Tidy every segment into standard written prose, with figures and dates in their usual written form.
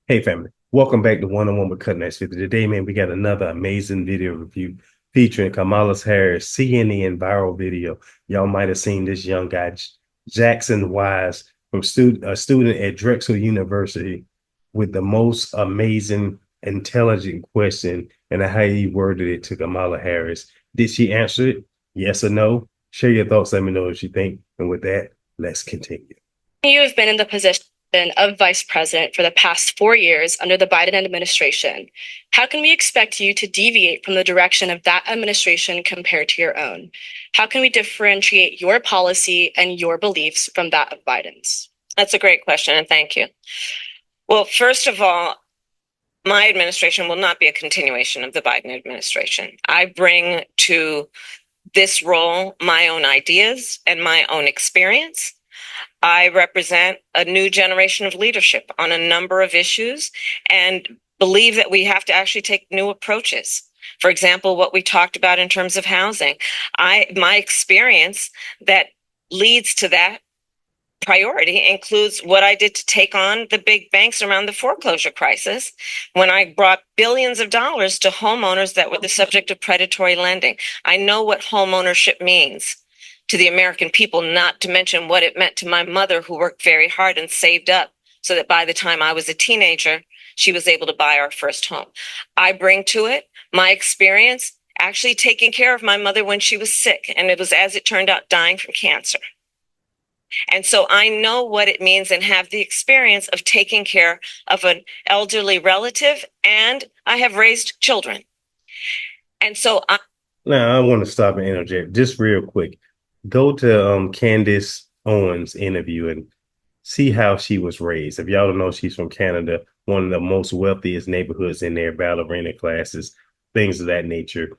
Hey family, welcome back to One on One with Cutting Edge 50. Today, man, we got another amazing video review featuring Kamala Harris CNN viral video. Y'all might have seen this young guy, Jackson Wise, from a student at Drexel University, with the most amazing, intelligent question and how he worded it to Kamala Harris. Did she answer it? Yes or no? Share your thoughts. Let me know what you think. And with that, let's continue. You have been in the position of vice president for the past 4 years under the Biden administration. How can we expect you to deviate from the direction of that administration compared to your own? How can we differentiate your policy and your beliefs from that of Biden's? That's a great question, and thank you. Well, first of all, my administration will not be a continuation of the Biden administration. I bring to this role my own ideas and my own experience. I represent a new generation of leadership on a number of issues and believe that we have to actually take new approaches. For example, what we talked about in terms of housing, my experience that leads to that priority includes what I did to take on the big banks around the foreclosure crisis when I brought billions of dollars to homeowners that were the subject of predatory lending. I know what homeownership means to the American people, not to mention what it meant to my mother, who worked very hard and saved up so that by the time I was a teenager, she was able to buy our first home. I bring to it my experience actually taking care of my mother when she was sick, and it was, as it turned out, dying from cancer. And so I know what it means and have the experience of taking care of an elderly relative, and I have raised children. And so Now, I want to stop and interject just real quick. Go to Candace Owens' interview and see how she was raised. If y'all don't know, she's from Canada, one of the most wealthiest neighborhoods in their ballerina classes, things of that nature.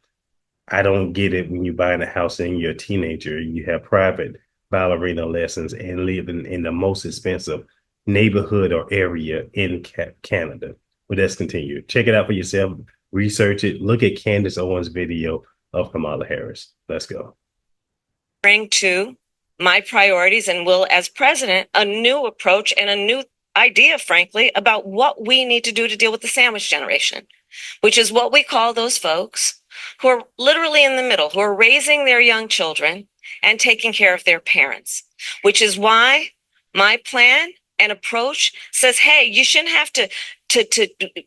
I don't get it when you're buying a house and you're a teenager, you have private ballerina lessons and live in the most expensive neighborhood or area in Canada. But let's continue. Check it out for yourself. Research it. Look at Candace Owens' video of Kamala Harris. Let's go. Bring to my priorities and will, as president, a new approach and a new idea, frankly, about what we need to do to deal with the sandwich generation, which is what we call those folks who are literally in the middle, who are raising their young children and taking care of their parents, which is why my plan and approach says, hey, you shouldn't have to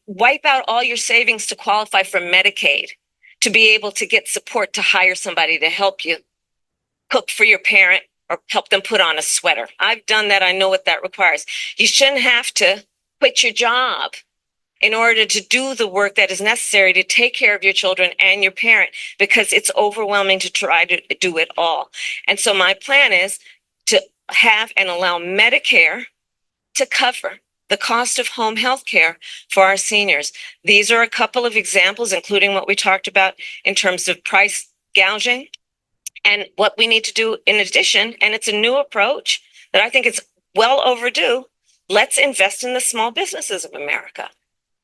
wipe out all your savings to qualify for Medicaid to be able to get support to hire somebody to help you cook for your parent or help them put on a sweater. I've done that. I know what that requires. You shouldn't have to quit your job in order to do the work that is necessary to take care of your children and your parent, because it's overwhelming to try to do it all. And so my plan is to have and allow Medicare to cover the cost of home health care for our seniors. These are a couple of examples, including what we talked about in terms of price gouging. And what we need to do in addition, and it's a new approach that I think it's well overdue, let's invest in the small businesses of America.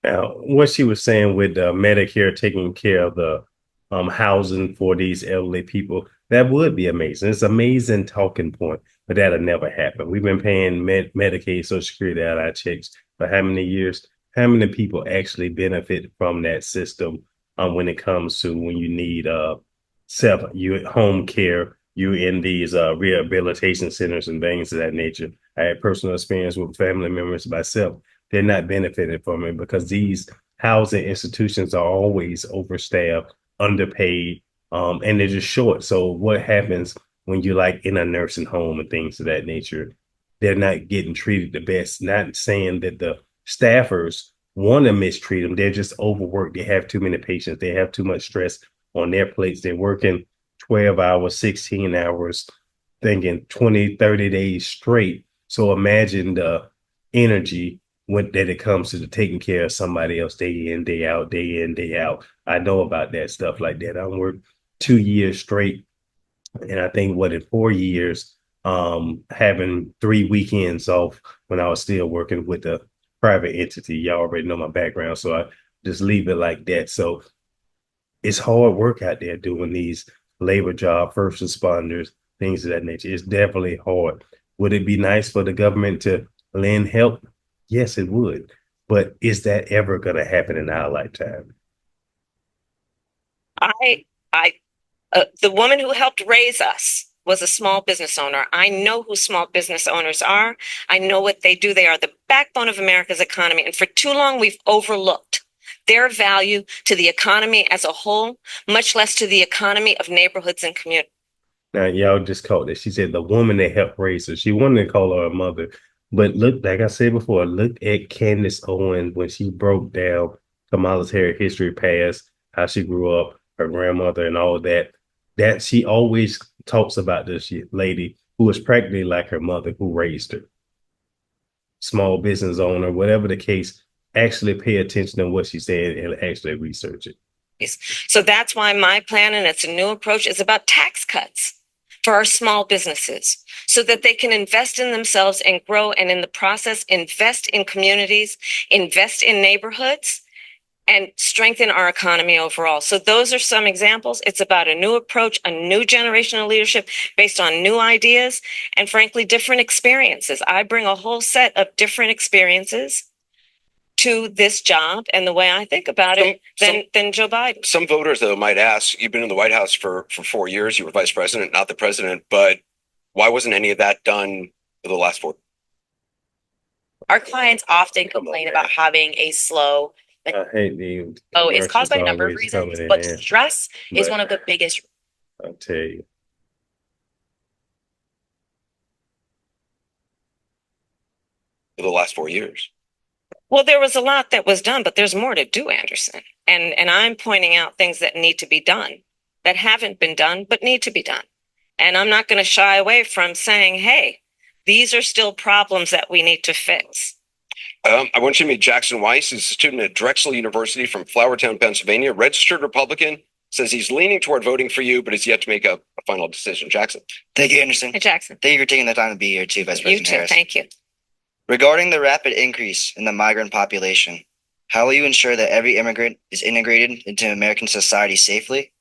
Now, what she was saying with Medicare taking care of the housing for these elderly people, that would be amazing. It's an amazing talking point, but that'll never happen. We've been paying Medicaid, Social Security out of our checks for how many years? How many people actually benefit from that system when it comes to when you need you home care, you in these rehabilitation centers and things of that nature. I had personal experience with family members myself. They're not benefiting from it because these housing institutions are always overstaffed, underpaid, and they're just short. So what happens when you're like in a nursing home and things of that nature? They're not getting treated the best. Not saying that the staffers want to mistreat them. They're just overworked. They have too many patients. They have too much stress on their plates. They're working 12 hours, 16 hours, thinking 20, 30 days straight. So imagine the energy that it comes to the taking care of somebody else day in, day out, day in, day out. I know about that stuff like that. I worked 2 years straight. And I think in 4 years, having 3 weekends off when I was still working with a private entity. Y'all already know my background, so I just leave it like that. So it's hard work out there doing these labor job, first responders, things of that nature. It's definitely hard. Would it be nice for the government to lend help? Yes, it would. But is that ever going to happen in our lifetime? The woman who helped raise us was a small business owner. I know who small business owners are. I know what they do. They are the backbone of America's economy. And for too long, we've overlooked their value to the economy as a whole, much less to the economy of neighborhoods and communities. Now, y'all just caught it. She said the woman that helped raise her. She wanted to call her a mother. But look, like I said before, look at Candace Owens when she broke down Kamala Harris' history past, how she grew up, her grandmother, and all that. That she always talks about this lady who was practically like her mother who raised her. Small business owner, whatever the case, actually pay attention to what she said and actually research it. So that's why my plan, and it's a new approach, is about tax cuts for our small businesses so that they can invest in themselves and grow, and in the process, invest in communities, invest in neighborhoods, and strengthen our economy overall. So those are some examples. It's about a new approach, a new generation of leadership based on new ideas and, frankly, different experiences. I bring a whole set of different experiences to this job and the way I think about it than Joe Biden. Some voters, though, might ask, you've been in the White House for 4 years, you were vice president, not the president, but why wasn't any of that done for the last 4? Our clients often complain about having a slow, I hate the it's caused by a number of reasons, but stress is one of the biggest. I'll tell you. For the last 4 years. Well, there was a lot that was done, but there's more to do, Anderson. And I'm pointing out things that need to be done, that haven't been done, but need to be done. And I'm not going to shy away from saying, hey, these are still problems that we need to fix. I want you to meet Jackson Weiss. He's a student at Drexel University from Flourtown, Pennsylvania, registered Republican, says he's leaning toward voting for you, but is yet to make a final decision. Jackson. Thank you, Anderson. Hey, Jackson. Thank you for taking the time to be here too, Vice President Harris. Thank you. Regarding the rapid increase in the migrant population, how will you ensure that every immigrant is integrated into American society safely?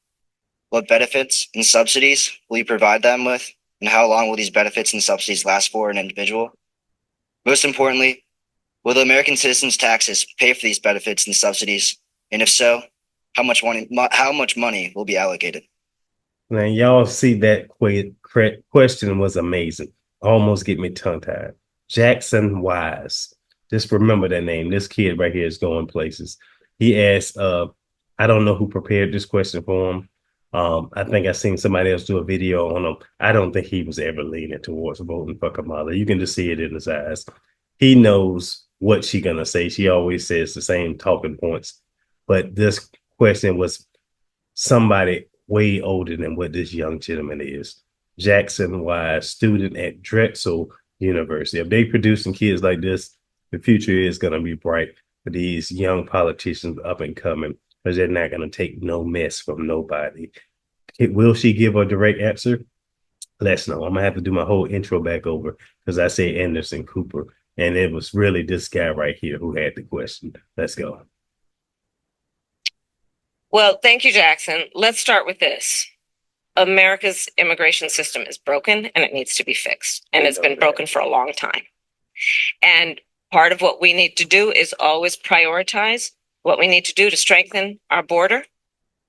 What benefits and subsidies will you provide them with? And how long will these benefits and subsidies last for an individual? Most importantly, will the American citizens' taxes pay for these benefits and subsidies? And if so, how much money will be allocated? Now, y'all see that question was amazing. Almost get me tongue-tied. Jackson Wise. Just remember that name. This kid right here is going places. He asked, I don't know who prepared this question for him. I think I seen somebody else do a video on him. I don't think he was ever leaning towards voting for Kamala. You can just see it in his eyes. He knows what she's going to say. She always says the same talking points. But this question was somebody way older than what this young gentleman is. Jackson Wise, student at Drexel University. If they producing kids like this, the future is going to be bright for these young politicians up and coming, because they're not going to take no mess from nobody. Will she give a direct answer? Let's know. I'm going to have to do my whole intro back over because I say Anderson Cooper, and it was really this guy right here who had the question. Let's go. Well, thank you, Jackson. Let's start with this. America's immigration system is broken and it needs to be fixed. And it's been broken for a long time. And part of what we need to do is always prioritize what we need to do to strengthen our border.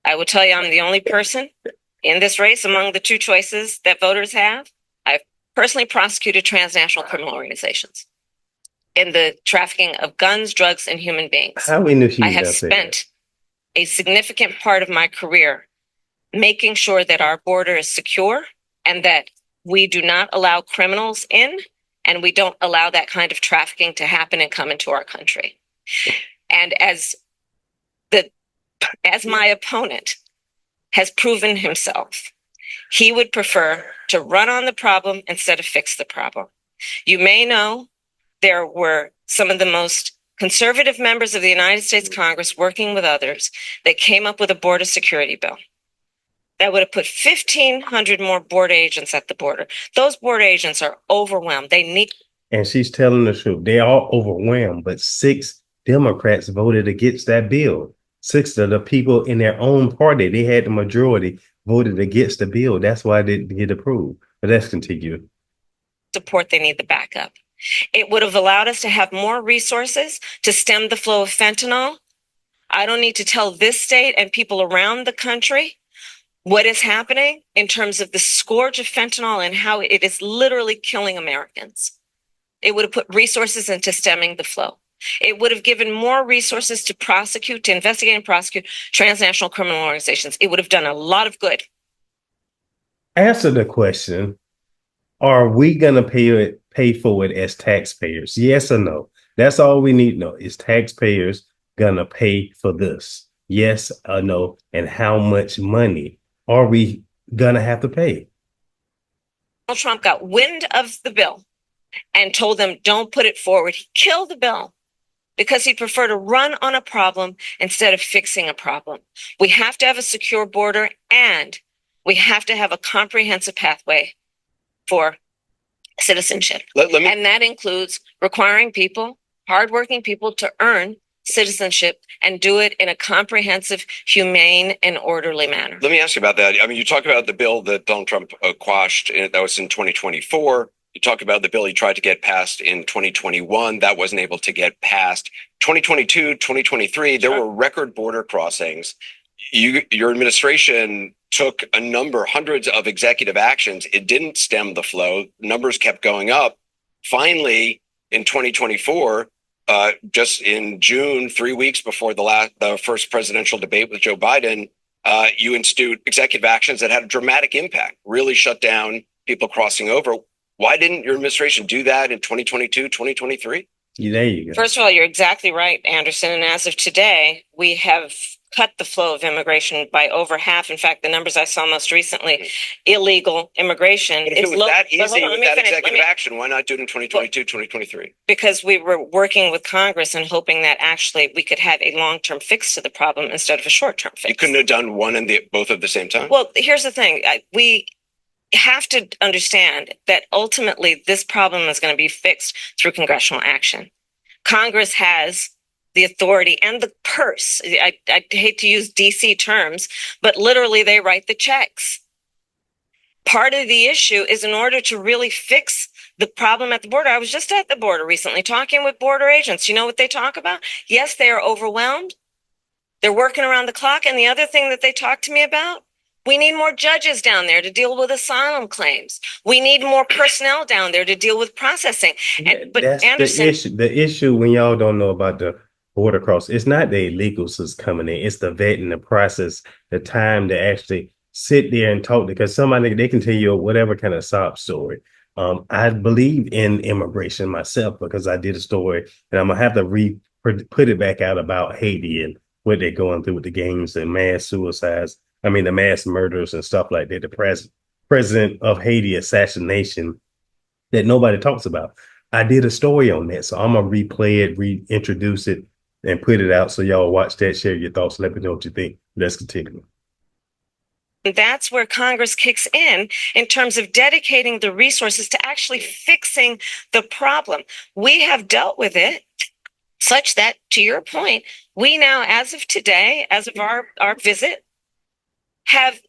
I will tell you, I'm the only person in this race among the two choices that voters have. I've personally prosecuted transnational criminal organizations in the trafficking of guns, drugs, and human beings. How we knew she was I have spent a significant part of my career making sure that our border is secure and that we do not allow criminals in, and we don't allow that kind of trafficking to happen and come into our country. And as my opponent has proven himself, he would prefer to run on the problem instead of fix the problem. You may know there were some of the most conservative members of the United States Congress working with others that came up with a border security bill that would have put 1,500 more border agents at the border. Those border agents are overwhelmed. They need. And she's telling the truth. They are overwhelmed, but 6 Democrats voted against that bill. 6 of the people in their own party, they had the majority, voted against the bill. That's why it didn't get approved. But let's continue. support, they need the backup. It would have allowed us to have more resources to stem the flow of fentanyl. I don't need to tell this state and people around the country what is happening in terms of the scourge of fentanyl and how it is literally killing Americans. It would have put resources into stemming the flow. It would have given more resources to prosecute, to investigate and prosecute transnational criminal organizations. It would have done a lot of good. Answer the question. Are we gonna pay for it as taxpayers? Yes or no? That's all we need to know. Is taxpayers gonna pay for this? Yes or no? And how much money are we gonna have to pay? Donald Trump got wind of the bill and told them, don't put it forward. He killed the bill because he'd prefer to run on a problem instead of fixing a problem. We have to have a secure border, and we have to have a comprehensive pathway for citizenship. And that includes requiring people, hardworking people, to earn citizenship and do it in a comprehensive, humane, and orderly manner. Let me ask you about that. I mean, you talk about the bill that Donald Trump quashed, that was in 2024. You talk about the bill he tried to get passed in 2021. That wasn't able to get passed. 2022, 2023, there were record border crossings. Your administration took hundreds of executive actions. It didn't stem the flow. Numbers kept going up. Finally, in 2024, just in June, 3 weeks before the first presidential debate with Joe Biden, you institute executive actions that had a dramatic impact, really shut down people crossing over. Why didn't your administration do that in 2022, 2023? There you go. First of all, you're exactly right, Anderson. And as of today, we have cut the flow of immigration by over half. In fact, the numbers I saw most recently, illegal immigration. But if it was that easy with that executive action, why not do it in 2022, 2023? Because we were working with Congress and hoping that actually we could have a long-term fix to the problem instead of a short-term fix. You couldn't have done one and both at the same time? Well, here's the thing. We have to understand that ultimately this problem is going to be fixed through congressional action. Congress has the authority and the purse. I hate to use DC terms, but literally they write the checks. Part of the issue is, in order to really fix the problem at the border, I was just at the border recently talking with border agents. You know what they talk about? Yes, they are overwhelmed. They're working around the clock. And the other thing that they talk to me about, we need more judges down there to deal with asylum claims. We need more personnel down there to deal with processing. But that's Anderson, the issue when y'all don't know about the border cross, it's not the illegals that's coming in. It's the vetting, the process, the time to actually sit there and talk, because somebody, they can tell you whatever kind of sob story. I believe in immigration myself because I did a story, and I'm gonna have to put it back out about Haiti and what they're going through with the gangs and mass suicides. I mean, the mass murders and stuff like that. The president of Haiti assassination that nobody talks about. I did a story on that, so I'm gonna replay it, reintroduce it, and put it out so y'all watch that, share your thoughts, let me know what you think. Let's continue. That's where Congress kicks in terms of dedicating the resources to actually fixing the problem. We have dealt with it such that, to your point, we now, as of today, as of our visit, have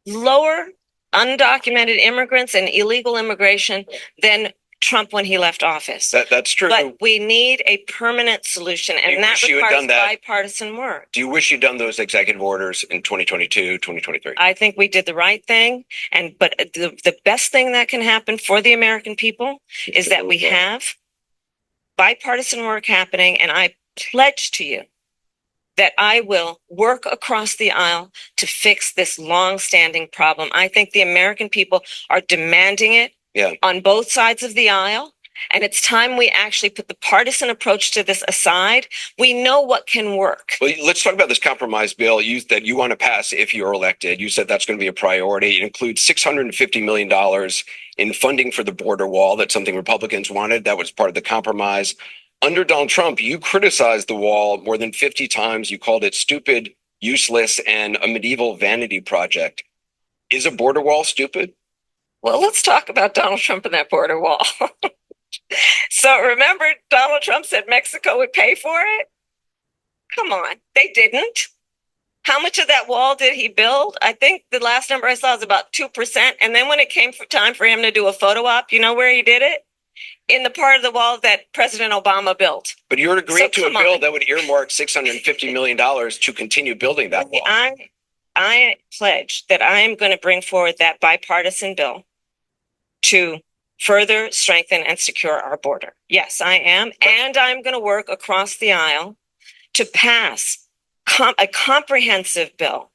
lower undocumented immigrants and illegal immigration than Trump when he left office. That's true. But we need a permanent solution, and that requires bipartisan work. Do you wish you'd done those executive orders in 2022, 2023? I think we did the right thing. But the best thing that can happen for the American people is that we have bipartisan work happening, and I pledge to you that I will work across the aisle to fix this long-standing problem. I think the American people are demanding it on both sides of the aisle, and it's time we actually put the partisan approach to this aside. We know what can work. Well, let's talk about this compromise bill that you want to pass if you're elected. You said that's going to be a priority. It includes $650 million in funding for the border wall. That's something Republicans wanted. That was part of the compromise. Under Donald Trump, you criticized the wall more than 50 times. You called it stupid, useless, and a medieval vanity project. Is a border wall stupid? Well, let's talk about Donald Trump and that border wall. So remember, Donald Trump said Mexico would pay for it? Come on, they didn't. How much of that wall did he build? I think the last number I saw was about 2%. And then when it came for time for him to do a photo op, you know where he did it? In the part of the wall that President Obama built. But you're agreeing So to a come bill on. that would earmark $650 million to continue building that wall. I pledge that I am going to bring forward that bipartisan bill to further strengthen and secure our border. Yes, I am. And I'm going to work across the aisle to pass a comprehensive bill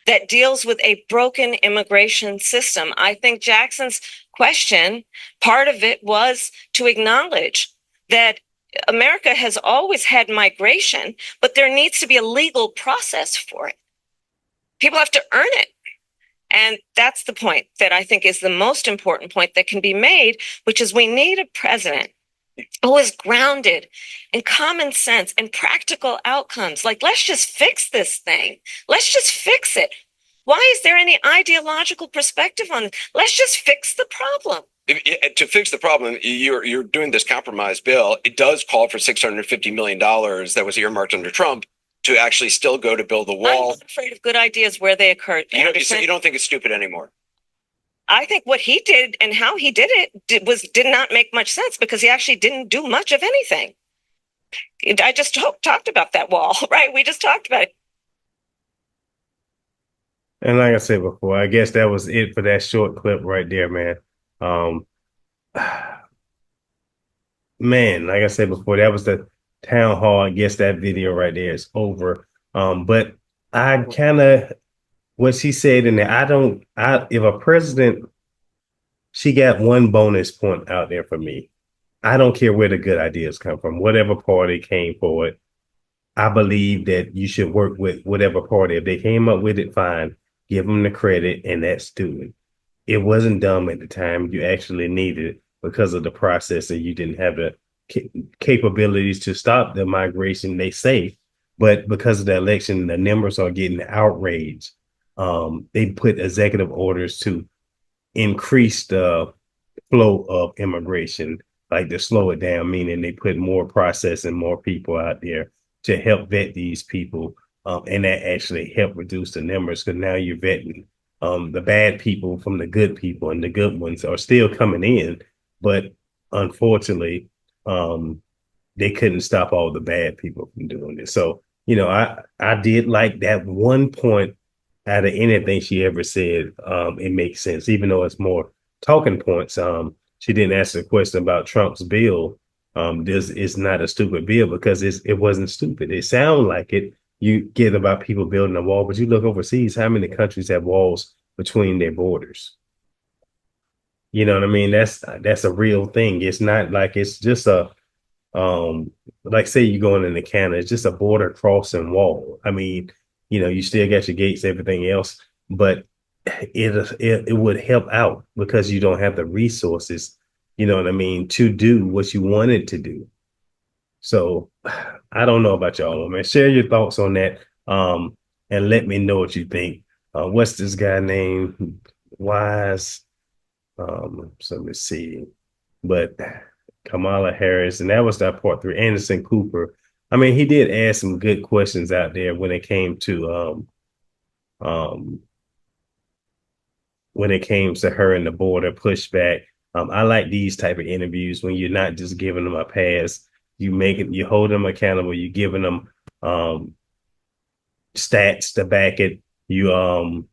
that deals with a broken immigration system. I think Jackson's question, part of it was to acknowledge that America has always had migration, but there needs to be a legal process for it. People have to earn it. And that's the point that I think is the most important point that can be made, which is we need a president who is grounded in common sense and practical outcomes. Like, let's just fix this thing. Let's just fix it. Why is there any ideological perspective on it? Let's just fix the problem. To fix the problem, you're doing this compromise bill. It does call for $650 million that was earmarked under Trump to actually still go to build the wall. I'm not afraid of good ideas where they occurred. You don't think it's stupid anymore? I think what he did and how he did it did not make much sense because he actually didn't do much of anything. I just talked about that wall, right? We just talked about it. And like I said before, I guess that was it for that short clip right there, man. Man, like I said before, that was the town hall. I guess that video right there is over. But I kind of what she said in there, if a president, she got one bonus point out there for me. I don't care where the good ideas come from, whatever party came forward. I believe that you should work with whatever party. If they came up with it, fine, give them the credit, and that's do it. It wasn't dumb at the time. You actually needed it because of the process, and you didn't have the capabilities to stop the migration, they say. But because of the election, the numbers are getting outraged. They put executive orders to increase the flow of immigration, like to slow it down, meaning they put more process and more people out there to help vet these people. And that actually helped reduce the numbers because now you're vetting the bad people from the good people, and the good ones are still coming in. But unfortunately, they couldn't stop all the bad people from doing it. So, I did like that one point out of anything she ever said. It makes sense, even though it's more talking points. She didn't ask a question about Trump's bill. This is not a stupid bill because it wasn't stupid. It sounded like it. You get about people building a wall, but you look overseas, how many countries have walls between their borders? You know what I mean? That's a real thing. It's not like it's just a like say you're going into Canada, it's just a border crossing wall. I mean, you still got your gates, everything else, but it would help out because you don't have the resources, you know what I mean, to do what you wanted to do. So I don't know about y'all, man. Share your thoughts on that, and let me know what you think. What's this guy name? Wise. So let's see. But Kamala Harris, and that was that part 3. Anderson Cooper. I mean, he did ask some good questions out there when it came to her and the border pushback. I like these type of interviews when you're not just giving them a pass. You hold them accountable. You're giving them stats to back it. You're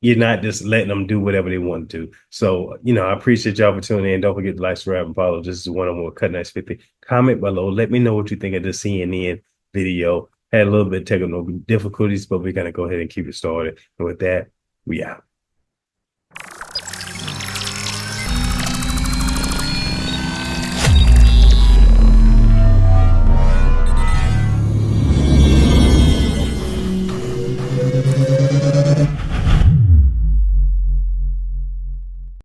not just letting them do whatever they want to. So, I appreciate y'all for tuning in. Don't forget to like, subscribe, and follow. This is one-on-one Cutting Edge 50. Comment below. Let me know what you think of the CNN video. Had a little bit of technical difficulties, but we're going to go ahead and keep it started. And with that, we out.